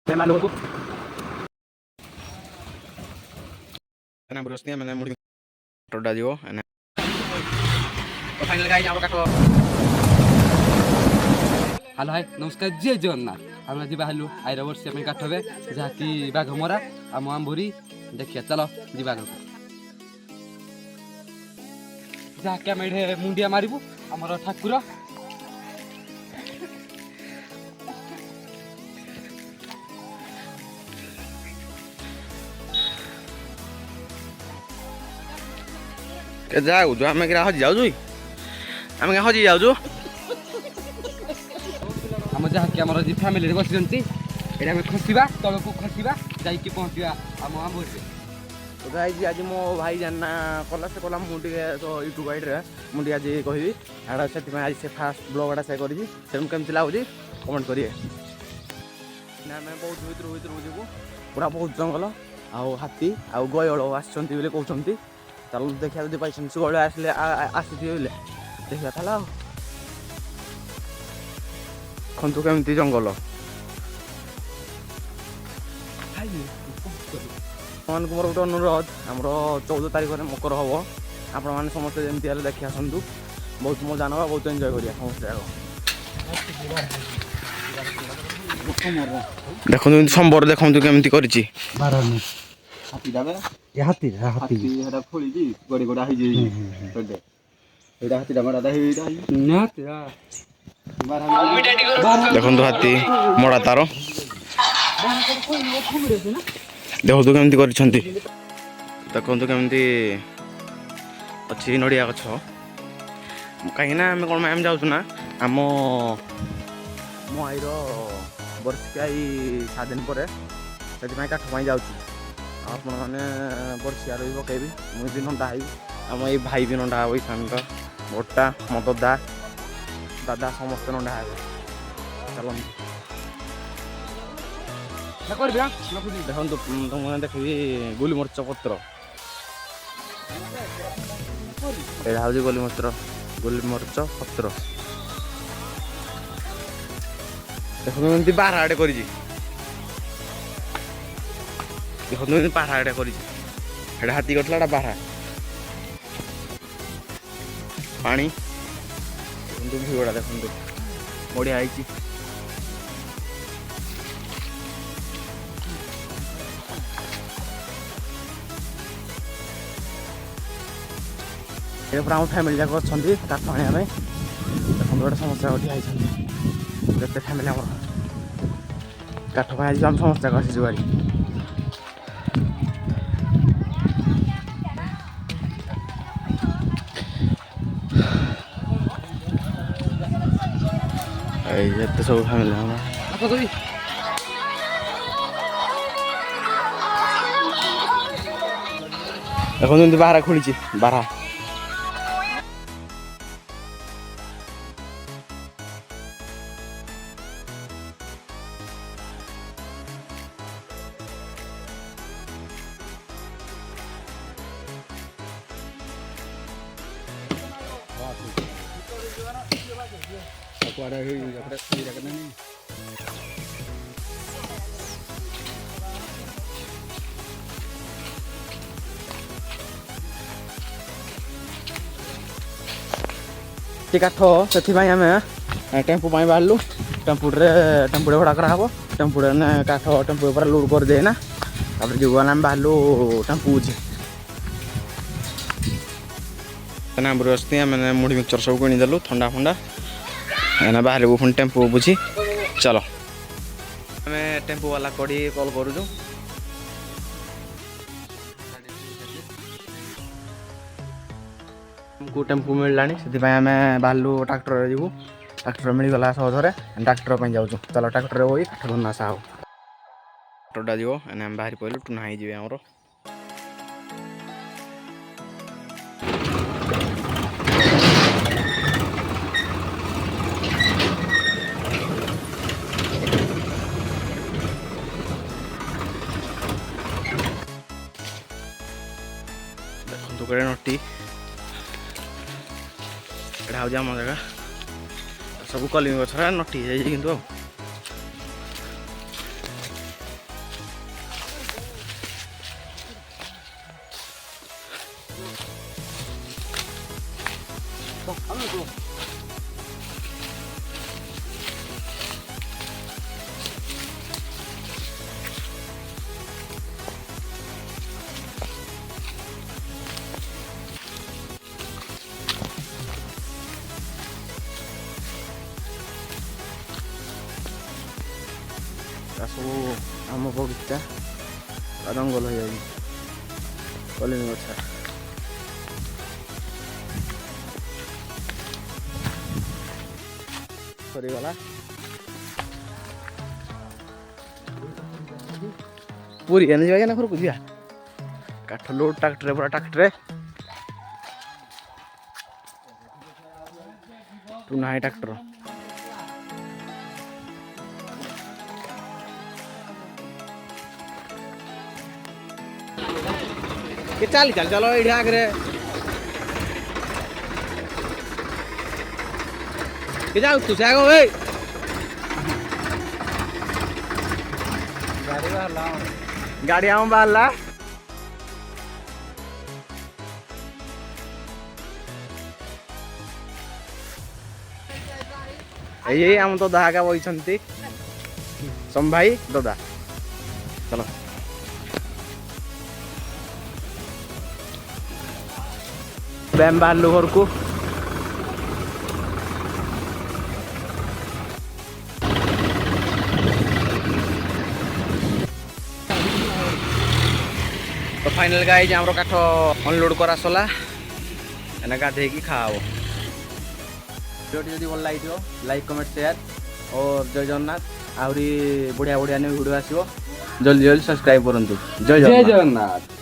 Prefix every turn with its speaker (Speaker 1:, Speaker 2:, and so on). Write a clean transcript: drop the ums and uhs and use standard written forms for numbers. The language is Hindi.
Speaker 1: Malu ko.
Speaker 2: Karena brosnya mana mau roda jo, ana.
Speaker 1: Final guys, ଆମର କାଠ।
Speaker 3: ହ୍ୟାଲୋ ଭାଇ ନମସ୍କାର ଜୟ ଜଗନ୍ନାଥ। ଆମେ ଯିବା ହେଲୁ ଆଇର ବର୍ଷିବା ପାଇଁ କାଠ ହେବେ ଯାହାକି ବାଘମରା ଆମ ଆମ୍ବୁରି ଦେଖିବା ଚାଲ ଯିବା ଆଗକୁ। ଯାହାକି ଆମେ ଏଠି ମୁଣ୍ଡିଆ ମାରିବୁ ଆମର ଠାକୁର
Speaker 2: के जाऊ जो आमे के हजी जाऊ आमे के हजी जाऊ
Speaker 3: ଆମ ଯାହାକି ଆମର ଯେ ଫ୍ୟାମିଲିରେ ବସିଛନ୍ତି ଏଠି ଆମେ ଖସିବା ତଳକୁ ଖସିବା ଯାଇକି ପହଞ୍ଚିବା ଆମ ଆମ୍ବୁରିରେ।
Speaker 2: तो गाइस आज मो भाई जानना कला से कला मु टिके तो यूट्यूब गाइड रे मु टिके आज कहबी आडा से आज से फास्ट ब्लॉग आडा से करी सेम केमति लाउजी कमेंट करिए ना मैं बहुत भीतर जीवु पूरा बहुत जंगल आउ हाथी आउ गयळ आछंती बोले कहउछंती चल देखिया जदि पाइसन से गयळ आसले आसीथि बोले देखिया थाला खंतु केमति जंगल मान को मोर गोटे अनुरोध आमर 14 तारिख में मकर हम आपण मैंने समस्त जमी देखी आसतु बहुत मजा ना बहुत एंजॉय करिया समस्ते देखो संबर देखो केमती करिछि देखो हाथी मड़ा तार देखो केमती करिछंती देखो केमती अच्छी नड़िया गछ कहीं ना आम कौन आम जाऊँ ना आम मो आईर बर्षिका 7 दिन पर से काठ जाऊँ आपण मैंने बर्षिया रही पकईबी मुझे भी नंदा है आम ये भाई भी नंदा हे सामने मोटा मो दादा दादा समस्त नंदा हे चल देखो तुमने देखी गोलमरीच पत्र यहाँ हूँ गोलमरीच पत्र देखो एमती बारह आड़े कर देखो बारह आड़े कर हाथी करता बारह पानी भिगड़ा देखो बढ़िया है पूरा आम फैमिली जाक अच्छा काठ आने देखो गोटे समस्या गोटे आई जिते फैमिली आम काठ आज आम समस्या आसी गाड़ी ये सब फैमिली देखो बारह खोली बारह काठ से आम टेम्पू बाहर टेम्पुरे भड़ा कराब टेम्पुरे काठ टेम्पू पर लोड कर दे ना जो आम बाहर टेम्पू बसती मैंने मुढ़ी मिक्सचर सब किदेलु ठंडा फंडा एना बाहर पुणी टेम्पू बुझी चलो आम टेम्पू वाला कड़ी कॉल करूँ को टेम्पू मिलला से आम बाहर ट्राक्टर जीवु ट्राक्टर मिलगला सहजरे ट्राक्टर जाऊँ चलो ट्राक्टर हो काठ धरना आशा हो ट्राक्टरटा जीव आम बाहर पड़े टुना हो आमर देखो नटी एटा हूँ आम जगह सब कलिंग गछरा नटी जाइए कि ସବୁ ଆମ ବଗିଚା ଜଙ୍ଗଲ ହେଇଯାଉଛି କଲିମି ଗଛ ସରିଗଲା ପୁରୀ ଏନେ ଯିବା ନା ଘରକୁ ଯିବା କାଠ ଲୋଡ଼ ଟ୍ରାକ୍ଟରରେ ପୁରା ଟ୍ରାକ୍ଟରରେ ତୁ ନାହିଁ ଟ୍ରାକ୍ଟର के चल चल चलो ये आगे के जाओ तू जागो भाई गाड़ी आऊं बाला ये हम तो दागा बइछंती सम भाई दादा चलो बैम बाहर घर को तो फाइनल गाइज आमर काठ अनलोड करा सला एना गाधे की खाओ वीडियो जदि भल लगे लाइक कमेंट शेयर और जय जगन्नाथ आहरी बढ़िया बढ़िया वीडियो आसो जल्दी जल्दी सब्सक्राइब करंतु जय
Speaker 3: जय जगन्नाथ।